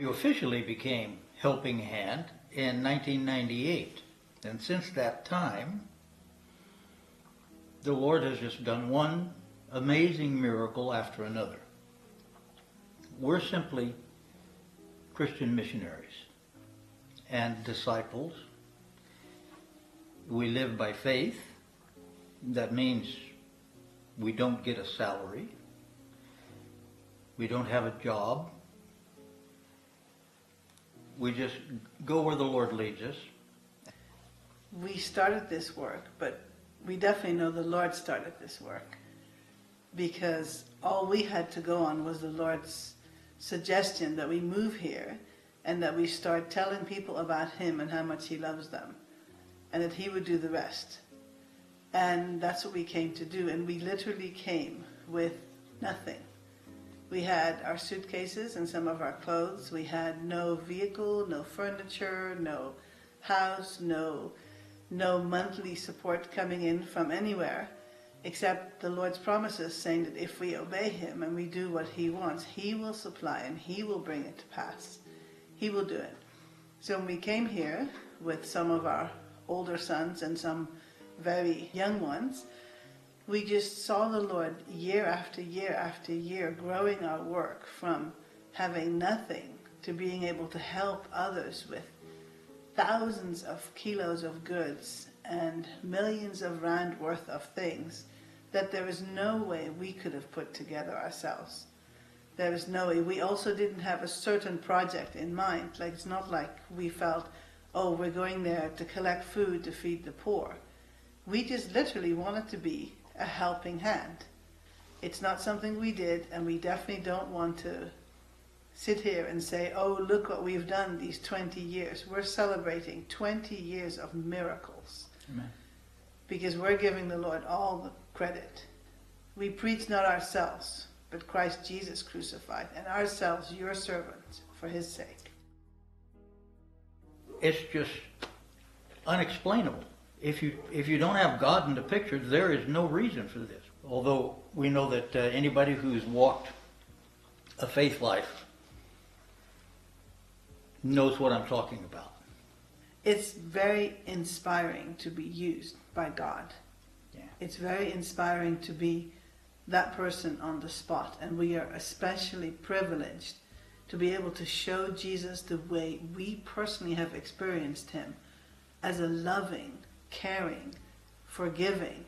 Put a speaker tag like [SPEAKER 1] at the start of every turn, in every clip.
[SPEAKER 1] You officially became Helping Hand in 1998. And since that time, the Lord has just done one amazing miracle after another. We're simply Christian missionaries and disciples. We live by faith. That means we don't get a salary. We don't have a job. We just go where the Lord leads us.
[SPEAKER 2] We started this work, but we definitely know the Lord started this work, because all we had to go on was the Lord's suggestion that we move here and that we start telling people about Him and how much He loves them, and that He would do the rest. And that's what we came to do, and we literally came with nothing. We had our suitcases and some of our clothes. We had no vehicle, no furniture, no house, no monthly support coming in from anywhere, except the Lord's promises saying that if we obey Him and we do what He wants, He will supply and He will bring it to pass. He will do it. So when we came here with some of our older sons and some very young ones, we just saw the Lord year after year after year growing our work from having nothing to being able to help others with thousands of kilos of goods and millions of rand worth of things that there is no way we could have put together ourselves. There is no way. We also didn't have a certain project in mind. Like, it's not like we felt, oh, we're going there to collect food to feed the poor. We just literally wanted to be a helping hand. It's not something we did, and we definitely don't want to sit here and say, oh, look what we've done these 20 years. We're celebrating 20 years of miracles.
[SPEAKER 1] Amen.
[SPEAKER 2] Because we're giving the Lord all the credit. We preach not ourselves, but Christ Jesus crucified, and ourselves your servants for His sake.
[SPEAKER 1] It's just unexplainable. If you don't have God in the picture, there is no reason for this. Although we know that anybody who's walked a faith life knows what I'm talking about.
[SPEAKER 2] It's very inspiring to be used by God.
[SPEAKER 1] Yeah.
[SPEAKER 2] It's very inspiring to be that person on the spot, and we are especially privileged to be able to show Jesus the way we personally have experienced Him, as a loving, caring, forgiving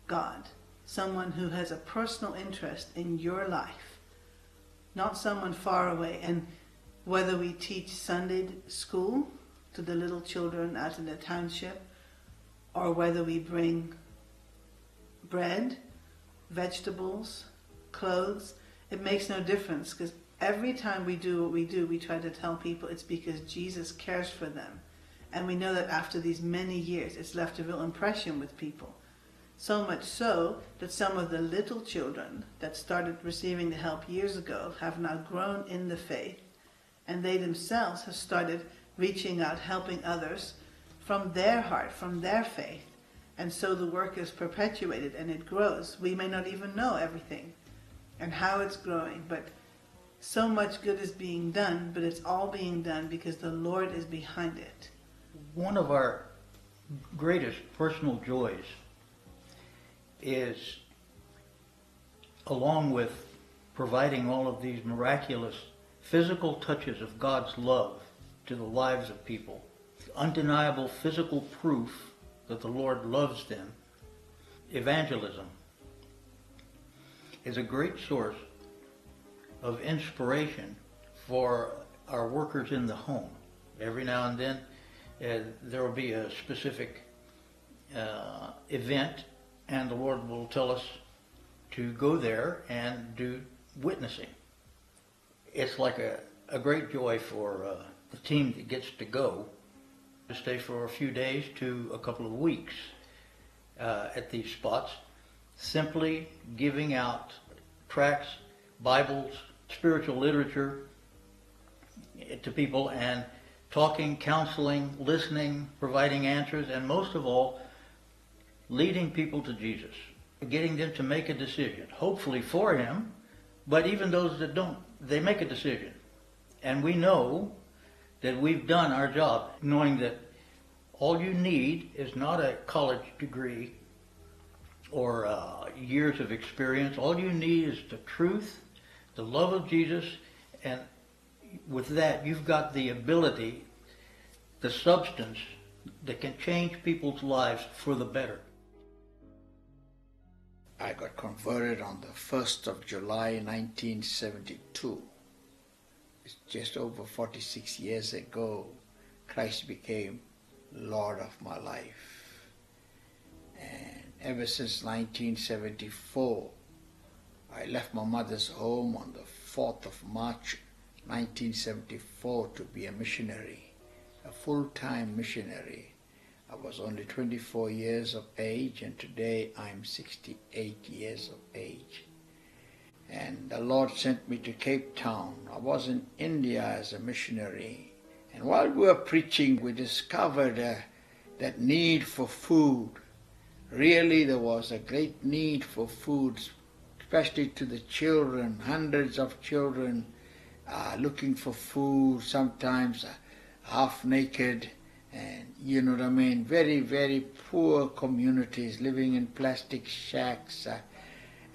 [SPEAKER 2] God, someone who has a personal interest in your life, not someone far away. And whether we teach Sunday school to the little children out in the township, or whether we bring bread, vegetables, clothes, it makes no difference, because every time we do what we do, we try to tell people it's because Jesus cares for them. And we know that after these many years, it's left a real impression with people. So much so that some of the little children that started receiving the help years ago have now grown in the faith, and they themselves have started reaching out, helping others from their heart, from their faith. And so the work is perpetuated and it grows. We may not even know everything and how it's growing, but so much good is being done, but it's all being done because the Lord is behind it.
[SPEAKER 1] One of our greatest personal joys is, along with providing all of these miraculous physical touches of God's love to the lives of people, undeniable physical proof that the Lord loves them, evangelism is a great source of inspiration for our workers in the home. Every now and then there will be a specific event, and the Lord will tell us to go there and do witnessing. It's like a great joy for the team that gets to go, to stay for a few days to a couple of weeks at these spots, simply giving out tracts, Bibles, spiritual literature to people, and talking, counseling, listening, providing answers, and most of all, leading people to Jesus, getting them to make a decision, hopefully for Him, but even those that don't, they make a decision. And we know that we've done our job, knowing that all you need is not a college degree or years of experience. All you need is the truth, the love of Jesus, and with that you've got the ability, the substance that can change people's lives for the better.
[SPEAKER 3] I got converted on the 1st of July 1972. It's just over 46 years ago, Christ became Lord of my life. And ever since 1974, I left my mother's home on the 4th of March 1974 to be a missionary, a full-time missionary. I was only 24 years of age, and today I'm 68 years of age. And the Lord sent me to Cape Town. I was in India as a missionary. And while we were preaching, we discovered that need for food. Really, there was a great need for food, especially to the children, hundreds of children looking for food, sometimes half naked, and you know what I mean, very, very poor communities living in plastic shacks.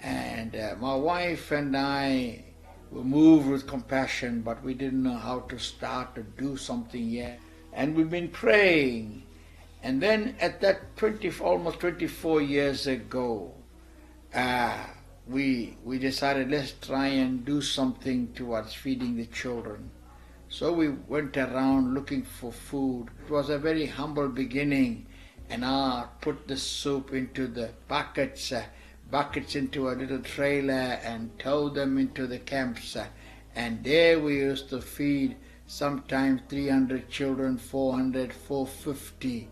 [SPEAKER 3] And my wife and I were moved with compassion, but we didn't know how to start to do something yet. And we've been praying. And then at that almost 24 years ago, we decided, let's try and do something towards feeding the children. So we went around looking for food. It was a very humble beginning, and I put the soup into the buckets into a little trailer and towed them into the camps. And there we used to feed sometimes 300 children, 400, 450,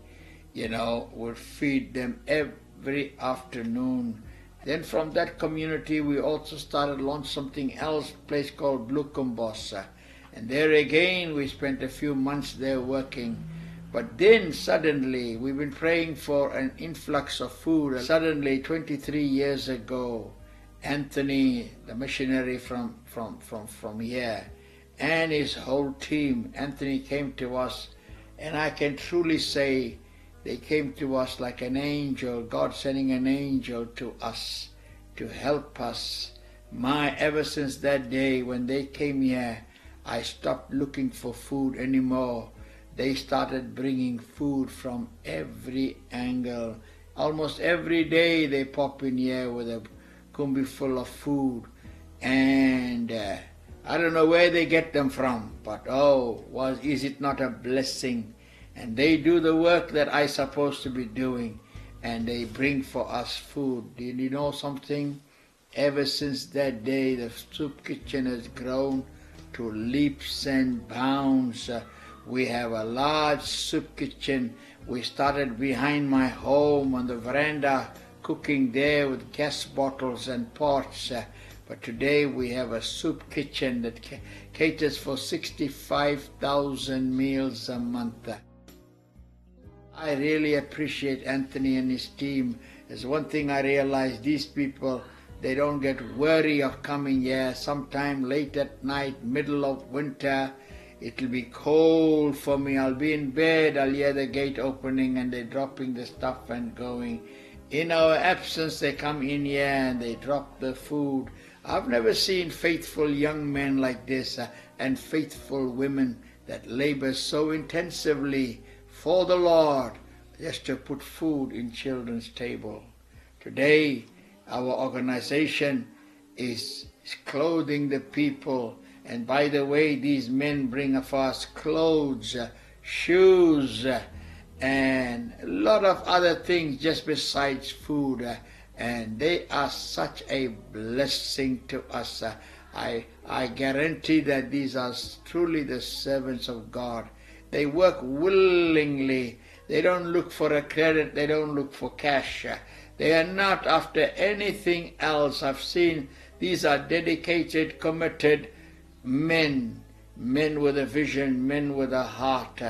[SPEAKER 3] would feed them every afternoon. Then from that community we also started launch something else, a place called Bloekombosse. And there again we spent a few months there working. But then suddenly, we've been praying for an influx of food. And suddenly, 23 years ago, Anthony, the missionary from here, and his whole team, Anthony came to us, and I can truly say they came to us like an angel, God sending an angel to us to help us. Ever since that day when they came here, I stopped looking for food anymore. They started bringing food from every angle. Almost every day they pop in here with a kumbi full of food. And I don't know where they get them from, but is it not a blessing? And they do the work that I supposed to be doing, and they bring for us food. Do you know something? Ever since that day, the soup kitchen has grown to leaps and bounds. We have a large soup kitchen. We started behind my home on the veranda, cooking there with gas bottles and pots. But today we have a soup kitchen that caters for 65,000 meals a month. I really appreciate Anthony and his team. There's one thing I realize, these people, they don't get weary of coming here. Sometime late at night, middle of winter, it'll be cold for me. I'll be in bed, I'll hear the gate opening and they're dropping the stuff and going. In our absence, they come in here and they drop the food. I've never seen faithful young men like this and faithful women that labor so intensively for the Lord just to put food in children's table. Today, our organization is clothing the people. And by the way, these men bring us clothes, shoes, and a lot of other things just besides food. And they are such a blessing to us. I guarantee that these are truly the servants of God. They work willingly. They don't look for a credit. They don't look for cash. They are not after anything else. I've seen these are dedicated, committed men with a vision, men with a heart.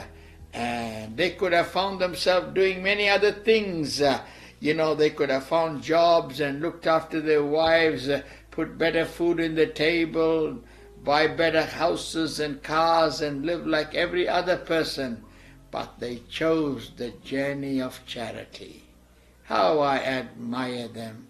[SPEAKER 3] And they could have found themselves doing many other things. They could have found jobs and looked after their wives, put better food in the table, buy better houses and cars and live like every other person, but they chose the journey of charity. How I admire them.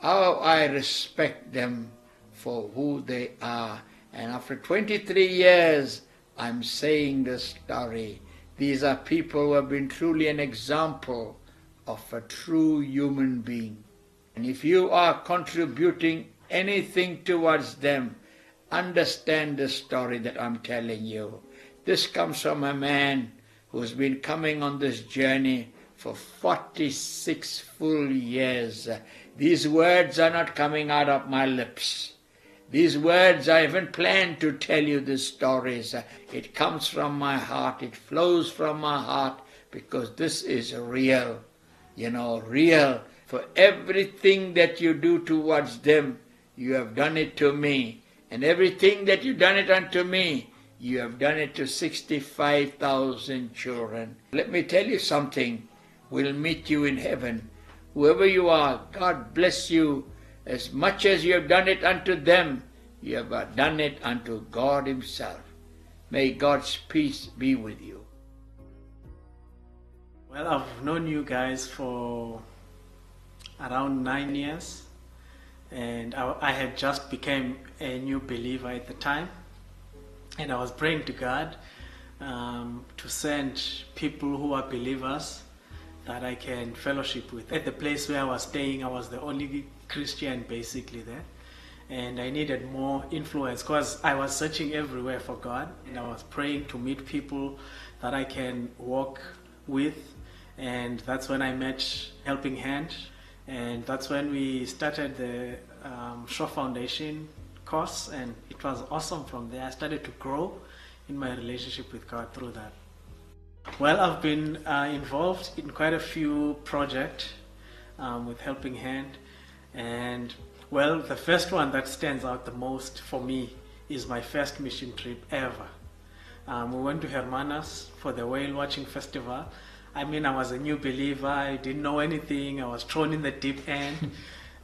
[SPEAKER 3] How I respect them for who they are. And after 23 years, I'm saying this story. These are people who have been truly an example of a true human being. And if you are contributing anything towards them, understand the story that I'm telling you. This comes from a man who's been coming on this journey for 46 full years. These words are not coming out of my lips. These words, I haven't planned to tell you these stories. It comes from my heart. It flows from my heart because this is real. Real. For everything that you do towards them, you have done it to me. And everything that you've done it unto me, you have done it to 65,000 children. Let me tell you something. We'll meet you in heaven. Whoever you are, God bless you. As much as you have done it unto them, you have done it unto God Himself. May God's peace be with you.
[SPEAKER 4] Well, I've known you guys for around 9 years, and I had just become a new believer at the time, and I was praying to God to send people who are believers that I can fellowship with. At the place where I was staying, I was the only Christian basically there, and I needed more influence because I was searching everywhere for God, and I was praying to meet people that I can walk with, and that's when I met Helping Hand, and that's when we started the Shaw Foundation course, and it was awesome. From there I started to grow in my relationship with God through that. Well, I've been involved in quite a few projects with Helping Hand, and well, the first one that stands out the most for me is my first mission trip ever. We went to Hermanas for the whale watching festival. I mean, I was a new believer, I didn't know anything, I was thrown in the deep end,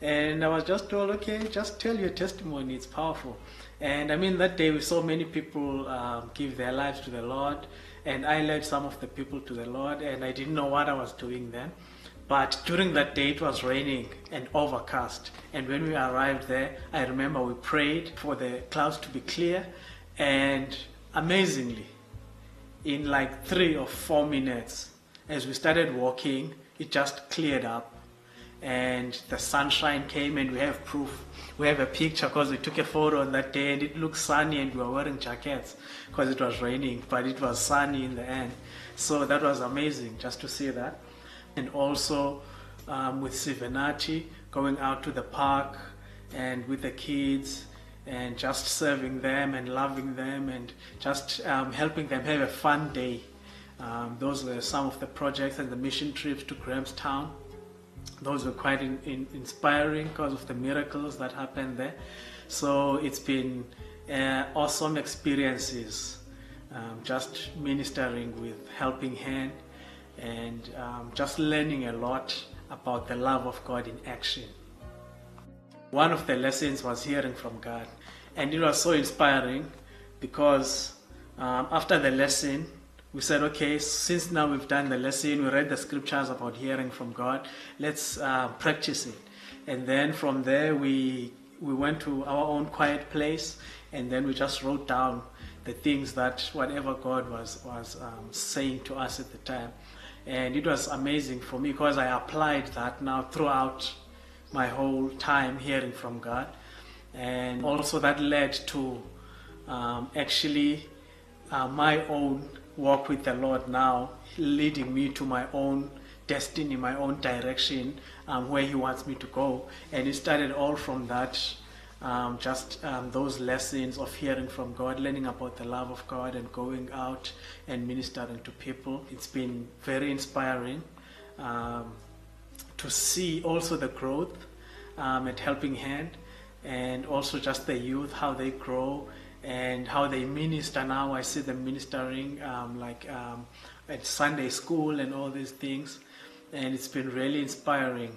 [SPEAKER 4] and I was just told, okay, just tell your testimony, it's powerful. And I mean, that day we saw many people give their lives to the Lord, and I led some of the people to the Lord, and I didn't know what I was doing then. But during that day it was raining and overcast, and when we arrived there, I remember we prayed for the clouds to be clear, and amazingly, in like 3 or 4 minutes, as we started walking, it just cleared up, and the sunshine came, and we have proof. We have a picture because we took a photo on that day, and it looked sunny, and we were wearing jackets because it was raining, but it was sunny in the end. So that was amazing just to see that. And also with Sivenati, going out to the park and with the kids and just serving them and loving them and just helping them have a fun day. Those were some of the projects, and the mission trips to Grahamstown. Those were quite inspiring because of the miracles that happened there. So it's been awesome experiences, just ministering with Helping Hand, and just learning a lot about the love of God in action. One of the lessons was hearing from God, and it was so inspiring because after the lesson we said, okay, since now we've done the lesson, we read the scriptures about hearing from God, let's practice it. And then from there we went to our own quiet place, and then we just wrote down the things that whatever God was saying to us at the time. And it was amazing for me because I applied that now throughout my whole time hearing from God. And also that led to actually my own walk with the Lord now, leading me to my own destiny, my own direction, where He wants me to go. And it started all from that, those lessons of hearing from God, learning about the love of God and going out and ministering to people. It's been very inspiring to see also the growth at Helping Hand, and also just the youth, how they grow and how they minister now. I see them ministering at Sunday school and all these things, and it's been really inspiring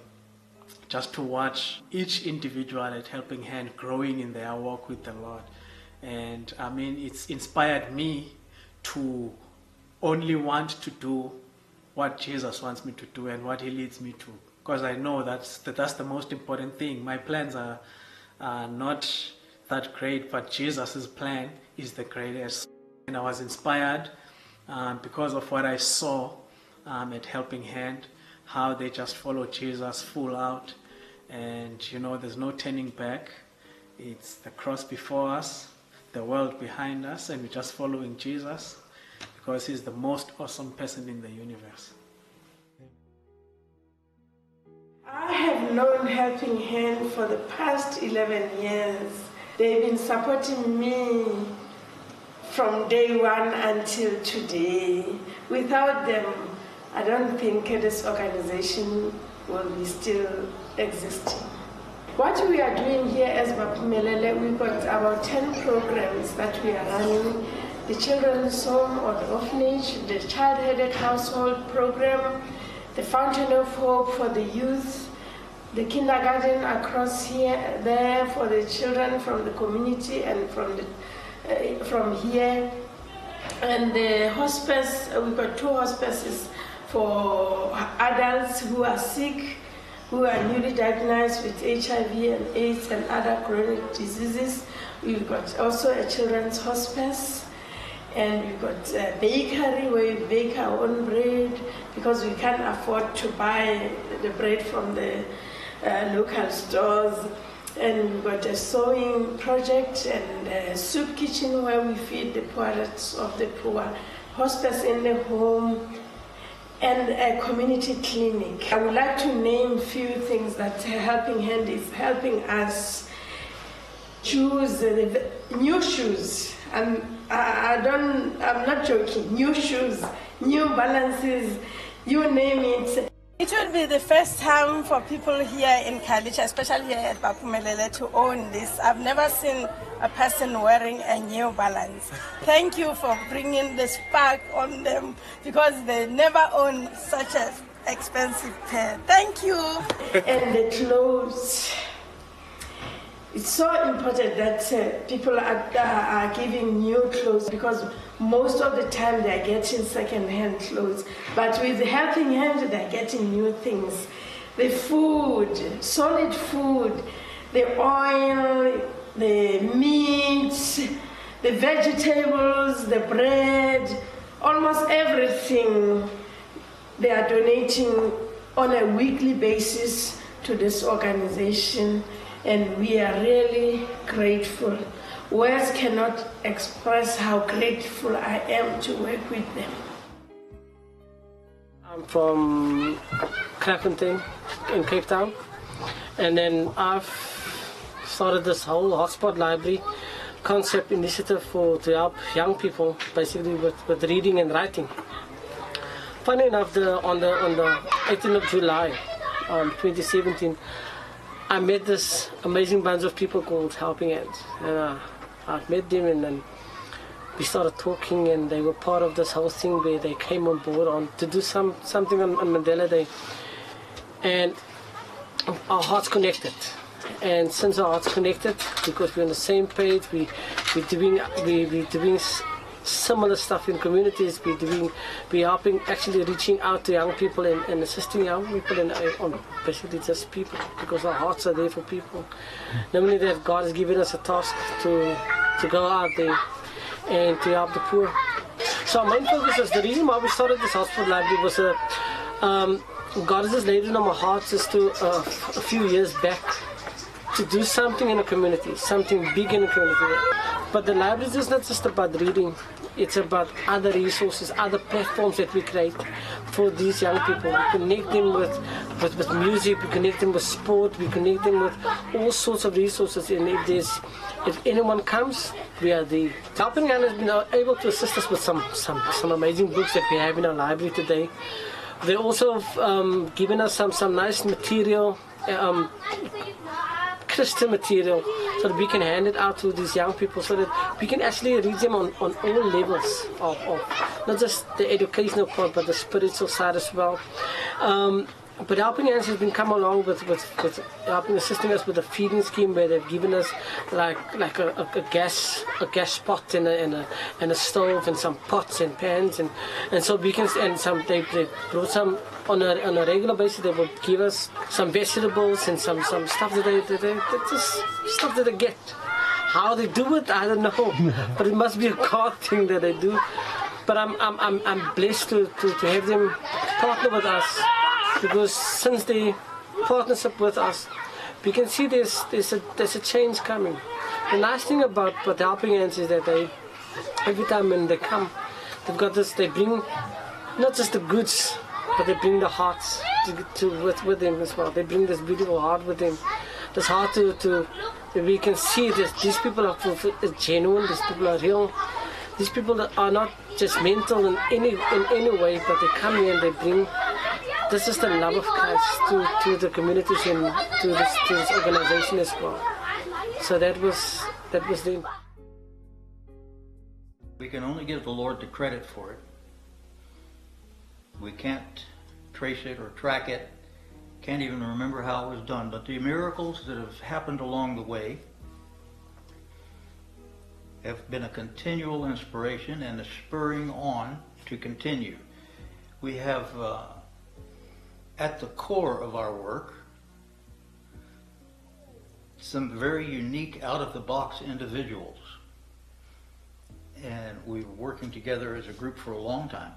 [SPEAKER 4] just to watch each individual at Helping Hand growing in their walk with the Lord. And I mean, it's inspired me to only want to do what Jesus wants me to do and what He leads me to, because I know that's the most important thing. My plans are not that great, but Jesus' plan is the greatest. And I was inspired because of what I saw at Helping Hand, how they just follow Jesus full out, and there's no turning back. It's the cross before us, the world behind us, and we're just following Jesus because He's the most awesome person in the universe.
[SPEAKER 5] I have known Helping Hand for the past 11 years. They've been supporting me from day one until today. Without them, I don't think this organization will be still existing. What we are doing here as Baphumelele, we've got about 10 programs that we are running. The Children's Home or the Orphanage, the Child-Headed Household Program, the Fountain of Hope for the youth, the kindergarten across there for the children from the community and from here, and the hospice. We've got 2 hospices for adults who are sick, who are newly diagnosed with HIV and AIDS and other chronic diseases. We've got also a children's hospice, and we've got a bakery where we bake our own bread because we can't afford to buy the bread from the local stores. And we've got a sewing project and a soup kitchen where we feed the poorest of the poor, hospice in the home, and a community clinic. I would like to name a few things that Helping Hand is helping us choose, new shoes. I'm not joking, new shoes, New Balances, you name it. It will be the first time for people here in Khayelitsha, especially here at Baphumelele, to own this. I've never seen a person wearing a New Balance. Thank you for bringing the spark on them because they never own such an expensive pair. Thank you. And the clothes. It's so important that people are giving new clothes because most of the time they're getting second-hand clothes. But with the Helping Hand, they're getting new things. The food, solid food, the oil, the meat, the vegetables, the bread, almost everything they are donating on a weekly basis to this organization. And we are really grateful. Words cannot express how grateful I am to work with them.
[SPEAKER 6] I'm from Kraaifontein in Cape Town, and then I've started this whole hotspot library concept initiative to help young people basically with reading and writing. Funny enough, on the 18th of July 2017, I met this amazing bunch of people called Helping Hands, and I met them, and then we started talking, and they were part of this whole thing where they came on board to do something on Mandela Day, and our hearts connected. And since our hearts connected, because we're on the same page, we're doing similar stuff in communities. We're helping, actually reaching out to young people and assisting young people and basically just people, because our hearts are there for people. Not only that, God has given us a task to go out there and to help the poor. So our main focus is, the reason why we started this hospital library was God has just laid it on my heart just to a few years back to do something in a community, something big in a community. But the library is not just about reading, it's about other resources, other platforms that we create for these young people. We connect them with music, we connect them with sport, we connect them with all sorts of resources. And if anyone comes, we are there. Helping Hand has been able to assist us with some amazing books that we have in our library today. They also given us some nice material, Christian material, so that we can hand it out to these young people, so that we can actually reach them on all levels of not just the educational part, but the spiritual side as well. But Helping Hands has been come along with helping, assisting us with a feeding scheme where they've given us like a gas pot and a stove and some pots and pans and so we can, and some they brought some on a regular basis. They will give us some vegetables and some stuff that they just stuff that they get. How they do it, I don't know, but it must be a God thing that they do. But I'm blessed to have them partner with us, because since they partnership with us, we can see there's a change coming. The nice thing about Helping Hands is that they, every time when they come, they've got this. They bring not just the goods, but they bring the hearts with them as well. They bring this beautiful heart with them. This heart to we can see that these people are genuine. These people are real. These people are not just mental in any way, but they come here and they bring. This is the love of Christ to the communities and to this organization as well. So that was them.
[SPEAKER 1] We can only give the Lord the credit for it. We can't trace it or track it. Can't even remember how it was done. But the miracles that have happened along the way have been a continual inspiration and a spurring on to continue. We have at the core of our work some very unique, out-of-the-box individuals. And we were working together as a group for a long time.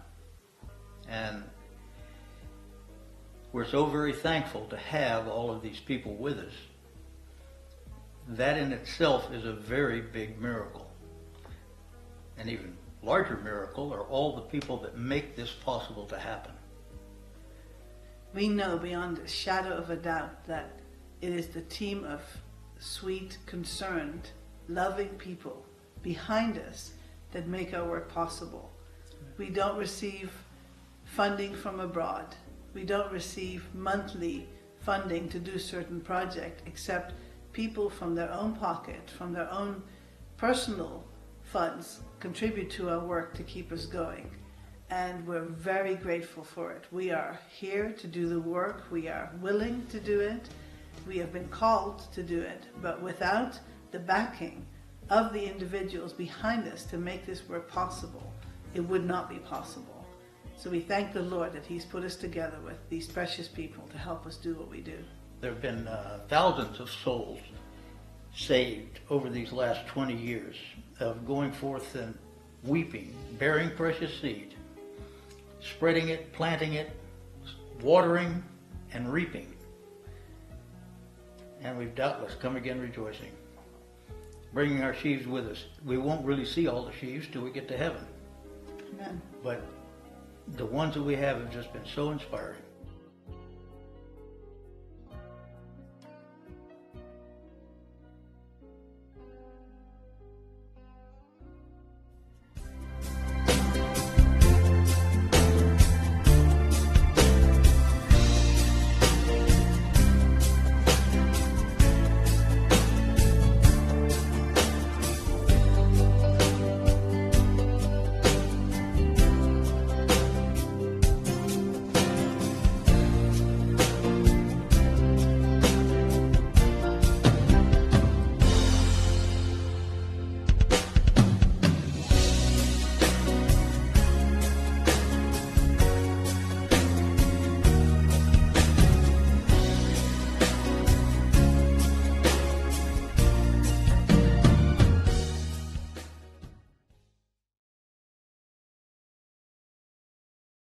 [SPEAKER 1] And we're so very thankful to have all of these people with us. That in itself is a very big miracle. An even larger miracle are all the people that make this possible to happen.
[SPEAKER 2] We know beyond a shadow of a doubt that it is the team of sweet, concerned, loving people behind us that make our work possible. We don't receive funding from abroad. We don't receive monthly funding to do certain projects, except people from their own pocket, from their own personal funds, contribute to our work to keep us going. And we're very grateful for it. We are here to do the work. We are willing to do it. We have been called to do it. But without the backing of the individuals behind us to make this work possible, it would not be possible. So we thank the Lord that He's put us together with these precious people to help us do what we do.
[SPEAKER 1] There have been thousands of souls saved over these last 20 years of going forth and weeping, bearing precious seed, spreading it, planting it, watering, and reaping. And we've doubtless come again rejoicing, bringing our sheaves with us. We won't really see all the sheaves till we get to heaven.
[SPEAKER 2] Amen.
[SPEAKER 1] But the ones that we have just been so inspiring.